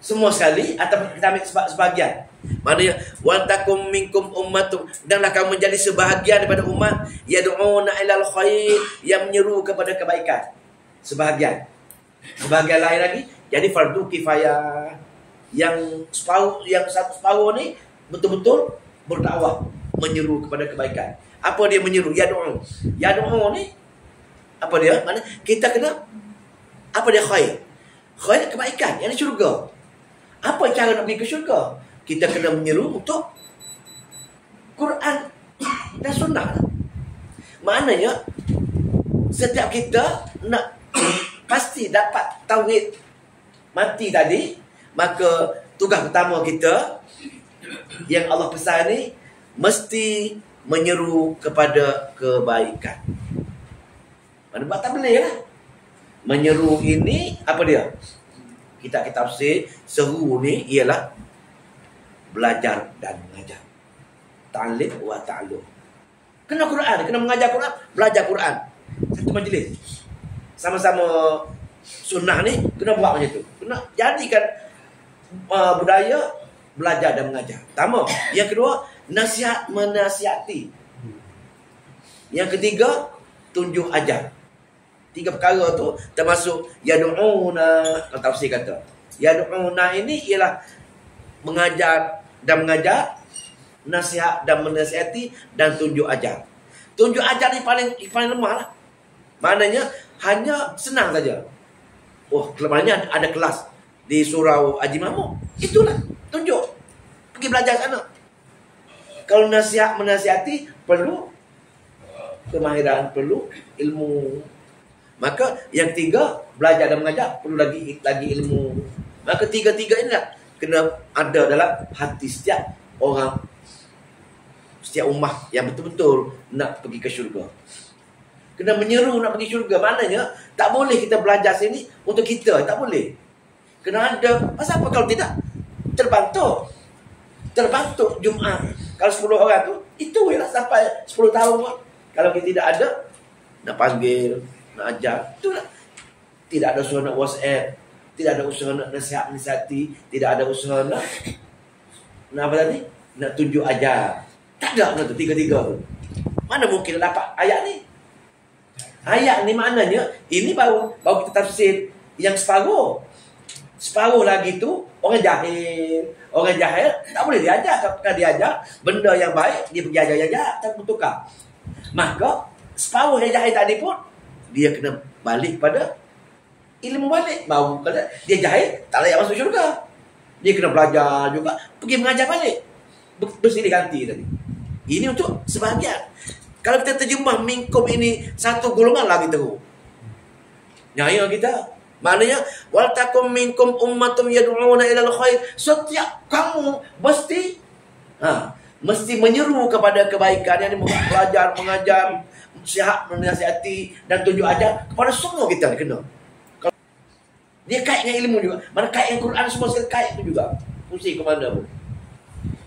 semua sekali atau kita ambil sebahagian, maknanya wal takum minkum ummatun, danlah kamu menjadi sebahagian daripada umat, yad'una ilal khair, yang menyeru kepada kebaikan. Sebahagian lain lagi jadi fardu kifayah, yang satu separuh ni betul-betul berdakwah, menyeru kepada kebaikan. Apa dia menyeru? Yad'u ni apa dia? Maknanya kita kena, apa dia khair? Khair kebaikan, yang di syurga. Apa cara nak pergi ke syurga? Kita kena menyeru untuk Quran dan Sunnah. Maknanya setiap kita nak pasti dapat tauhid mati tadi, Maka tugas pertama kita yang Allah pesan ni mesti menyeru kepada kebaikan. Mana buat tak boleh lah. Menyeru ini apa dia? Kita tafsir seru ni ialah belajar dan mengajar. Ta'lim wa ta'allum. Kena Quran, kena mengajar Quran, belajar Quran. Satu majlis. Sama-sama sunnah ni kena buat macam tu. Kena jadikan budaya belajar dan mengajar. Pertama. Yang kedua, nasihat menasihati. Yang ketiga, tunjuk ajar. 3 perkara tu termasuk yad'una, tafsir kata. Yad'una ini ialah mengajar dan mengajar, nasihat dan menasihati, dan tunjuk ajar. Tunjuk ajar ni paling lemah lah. Maknanya hanya senang saja. Oh, maknanya ada kelas di surau Haji Mahmud. Itulah tunjuk. Pergi belajar sana. Kalau nasihat menasihati perlu kemahiran, perlu ilmu. Maka yang ketiga, belajar dan mengajar perlu lagi ilmu. Maka tiga-tiga inilah kena ada dalam hati setiap orang, setiap ummah yang betul-betul nak pergi ke syurga. Kena menyeru nak pergi syurga. Maknanya tak boleh kita belajar sini untuk kita, tak boleh. Kena ada. Pasal apa kalau tidak? Terbantuk Jumaat. Kalau 10 orang tu, itu ialah sampai 10 tahun. Kalau kita tidak ada, nak panggil, nak ajar, itulah. Tidak ada usaha nak WhatsApp, tidak ada usaha nak nasihati, tidak ada usaha nak apa tadi? Nak tunjuk ajar. Tak ada benda tu, tiga-tiga tu. Mana mungkin dapat ayat ni? Ayat ni maknanya ini baru kita tafsir yang separuh. Separuh lagi tu orang jahil. Orang jahil tak boleh diajar. Kalau diajar benda yang baik, dia pergi ajar-ajar, tak bertukar. Maka separuh yang jahil tadi pun dia kena balik pada ilmu balik. Baru kalau dia jahil, tak layak masuk syurga. Dia kena belajar juga, pergi mengajar balik. Bersilih ganti tadi. Ini untuk sebahagian. Kalau kita terjemah minkum ini satu golongan lagi teruk. Nyaya kita. Maknanya wal takum minkum ummatum yad'una ilal khair. Setiap kamu mesti menyeru kepada kebaikan, yang belajar, mengajar, nasihat, menasihati dan tunjuk ajar kepada semua kita kena. Dia kait dengan ilmu juga. Mana kait dengan Quran, semua sekali kait tu juga. Fungsi ke mana pun.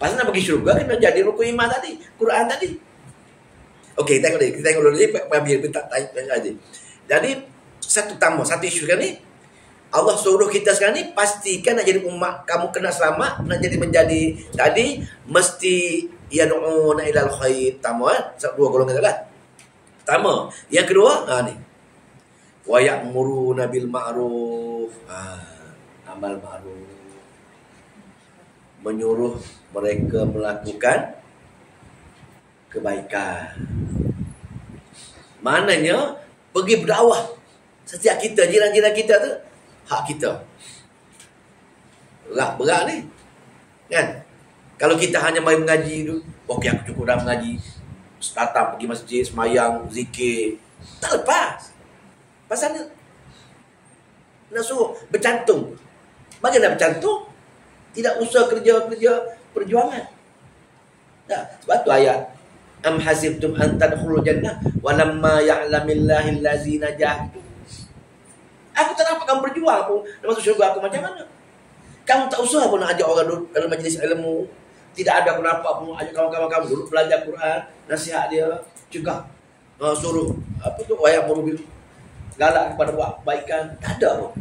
Pasal nak pergi syurga kena jadi rukun iman tadi, Quran tadi. Okey, tengok dulu ni biar kita tanya aja. Jadi satu isu sekarang ni, Allah suruh kita sekarang ni pastikan nak jadi umat, kamu kena selamat, nak jadi menjadi tadi mesti yad'una ilal khair. Pertama, dua golongan adalah. Pertama, yang kedua, ni. Wa ya'muruna bil ma'ruf. Amal ma'ruf. Menyuruh mereka melakukan kebaikan. Maknanya pergi berdakwah. Setiap kita, jiran-jiran kita tu hak kita. Berat ni. Kan? Kalau kita hanya main mengaji tu, okey aku cukup dah mengaji. Datang pergi masjid, semayang, zikir. Tak lepas. Pasal nak suruh bercantum. Bagaimana bercantum? Tidak usah kerja perjuangan. Sebab tu ayat am hasibtum an tadkhulul jannah walamma ya'lamillahu allazina jahadu. Aku tak nampak kamu berjuang pun nak masuk syurga aku macam mana. Kamu tak usah pun nak ajak orang duduk dalam majlis ilmu. Tidak ada kenapa pun ajak kawan-kawan kamu duduk belajar Quran, nasihat dia, cegah. Suruh apa tu ayat murubil galak kepada buat kebaikan, tak ada pun.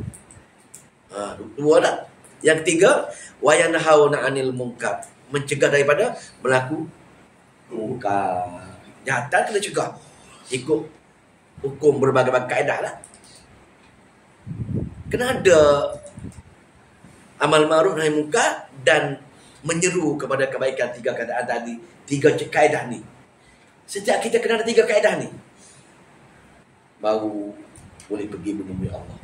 Dua dah. Yang ketiga, wa yanhauna 'anil munkar, mencegah daripada berlaku munkar. Jahatan kena cegah. Ikut hukum berbagai-bagai kaedah lah. Kena ada amal ma'ruf nahi munkar dan menyeru kepada kebaikan. 3 keadaan tadi, 3 kaedah ni. Setiap kita kena ada 3 kaedah ni, baru boleh pergi menemui Allah.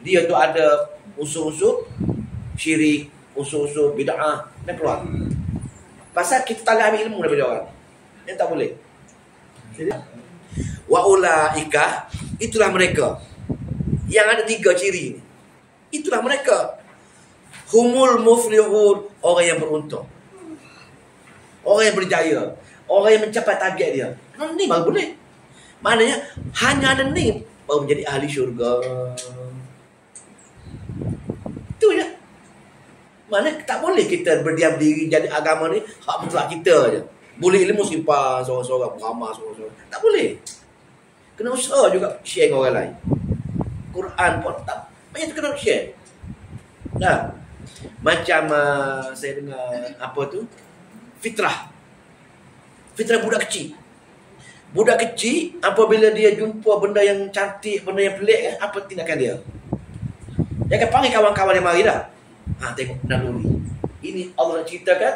Dia tu ada unsur-unsur syirik, unsur-unsur bid'ah dan keluar. Pasal kita tak ambil ilmu daripada orang. Yang tak boleh. Wa ulaika, itulah mereka yang ada 3 ciri. Itulah mereka. Humul muflihun, orang yang beruntung. Orang yang berjaya. Orang yang mencapai target dia. Ni baru boleh. Maknanya hanya ada ni baru menjadi ahli syurga. Itu je. Mana tak boleh kita berdiam diri jadi agama ni hak mutlak kita je. Boleh ilmu simpan seorang-seorang, beramal seorang-seorang. Tak boleh. Kena usaha juga share dengan orang lain. Quran pun tak banyak tu kena share. Nah, macam saya dengar apa tu? Fitrah budak kecil. Budak kecil apabila dia jumpa benda yang cantik, benda yang pelik, apa tindakan dia? Dia akan panggil kawan-kawan yang mari dah. Tengok naluri. Ini Allah nak ceritakan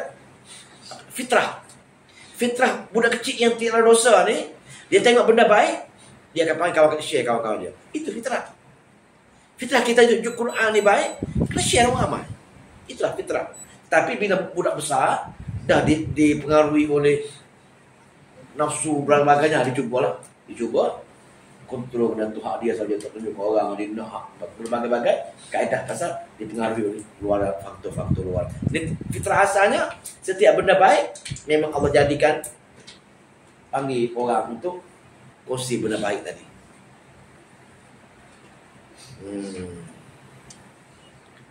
fitrah budak kecil yang tidak ada dosa ni, dia tengok benda baik, dia akan panggil kawan-kawan, share kawan-kawan dia. Itu fitrah. Fitrah kita tunjuk Quran ni baik, kena share orang ramai. Itulah fitrah. Tapi bila budak besar dah dipengaruhi oleh nafsu berbagai-bagainya, dicuba kontrol dan tu hak dia saja, tak tunjuk ke orang, dia nak hak berbagai-bagai kaedah pasal dipengaruhi oleh luar, faktor-faktor luar. Ini fitrah asalnya, setiap benda baik memang Allah jadikan panggil orang untuk kongsi benda baik tadi.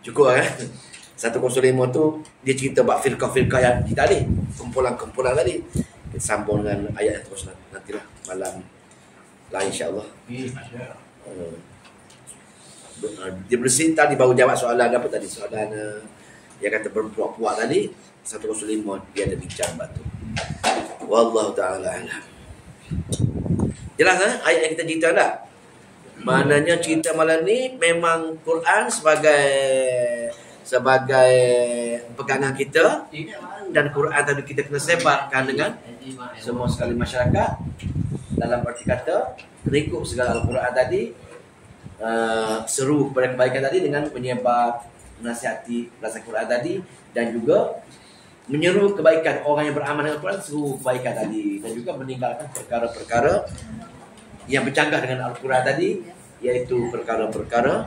Cukup kan? 105 tu dia cerita bab firqah-firqah yang tadi, kumpulan-kumpulan tadi. Kita sambung dengan ayat yang terus nantilah malam lain insya-Allah. Dia bersih tadi baru jawab soalan apa tadi? Soalan yang kata berpuak-puak tadi 105 dia ada bincang batu. Wallahu taala alam. Jelas ayat yang kita cerita dah. Maknanya cerita malam ni memang Quran sebagai pegangan kita, dan Quran tadi kita kena sebarkan dengan semua sekali masyarakat. Dalam arti kata berikut segala Al-Quran tadi, seru kepada kebaikan tadi dengan menyebar, menasihati belasan Quran tadi, dan juga menyeru kebaikan orang yang beramal dengan Al-Quran, seru kebaikan tadi, dan juga meninggalkan perkara-perkara yang bercanggah dengan Al-Quran tadi, iaitu perkara-perkara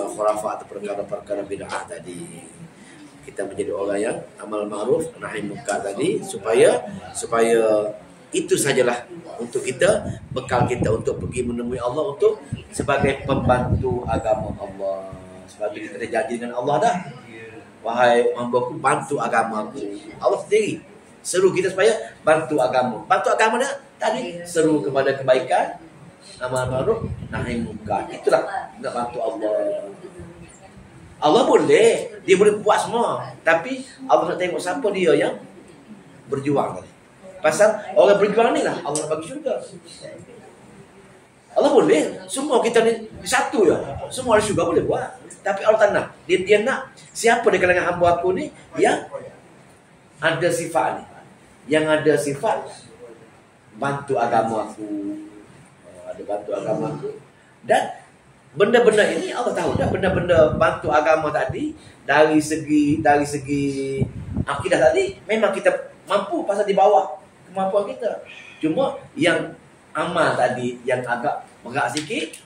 khurafat atau perkara-perkara bid'ah tadi. Kita menjadi orang yang amal ma'ruf nahi munkar tadi, supaya itu sajalah untuk kita, bekal kita untuk pergi menemui Allah, untuk sebagai pembantu agama Allah. Sebab kita dah janji dengan Allah dah, wahai hamba-Ku, bantu agama-Ku. Allah sendiri seru kita supaya bantu agama. Bantu agama dah tadi seru kepada kebaikan, amal ma'ruf nahi munkar. Itulah nak bantu Allah. Allah boleh, dia boleh buat semua, tapi Allah nak tengok siapa dia yang berjuang tadi. Pasal orang berjuang ni lah Allah bagi syurga. Allah boleh, semua kita ni satu je, semua ada syurga boleh buat. Tapi Allah tak nak. Dia nak siapa di kalangan hamba Aku ni yang ada sifat ni, yang ada sifat bantu agama Aku, ada bantu agama Aku. Dan benda-benda ini Allah tahu dah, benda-benda bantu agama tadi dari segi akidah tadi memang kita mampu, pasal di bawah kemampuan kita. Cuma yang amal tadi yang agak berat sikit,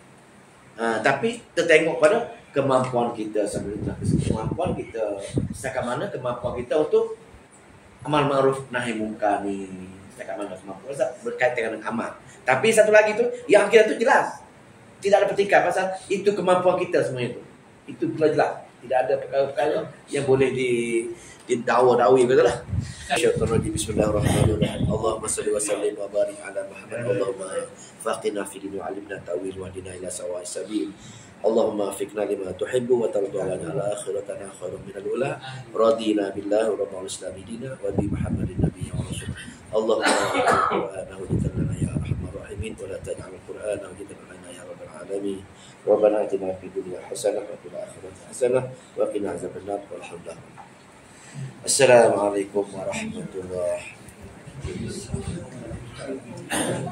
tapi kita tengok pada kemampuan kita sebenarnya, kemampuan kita setakat mana kemampuan kita untuk amal ma'ruf nahi munkar ni, setakat mana kemampuan berkaitan dengan amal. Tapi satu lagi tu, yang akidah tu jelas, tidak ada pertikaian, pasal itu kemampuan kita semuanya tu. Itu pula jelas, tidak ada perkara-perkara yang boleh didakwa-dakwi katalah. Syaitanirrajim. Bismillahirrahmanirrahim. Allahumma salli wa sallim wa barik ala Muhammad. Allahumma faqina fi din wa alimna ta'wil wa hadina ila sawa'is sabil. Allahumma afiqna lima tuhibbu wa tarda lana ala akhiratana khairun min al-ula. Radina billahi wa rabbil islami dina wa bi Muhammadin nabiyyan wa rasul. Allahumma al-Qur'ana hujjatan lana ya arhamar rahimin wa la taj'al al-Qur'ana hujjatan lana ya rabbal alamin. Rabbana atina fid dunya hasanah wa fil akhirati hasanah wa qina azabannar. Walhamdulillah. Assalamualaikum warahmatullahi wabarakatuh.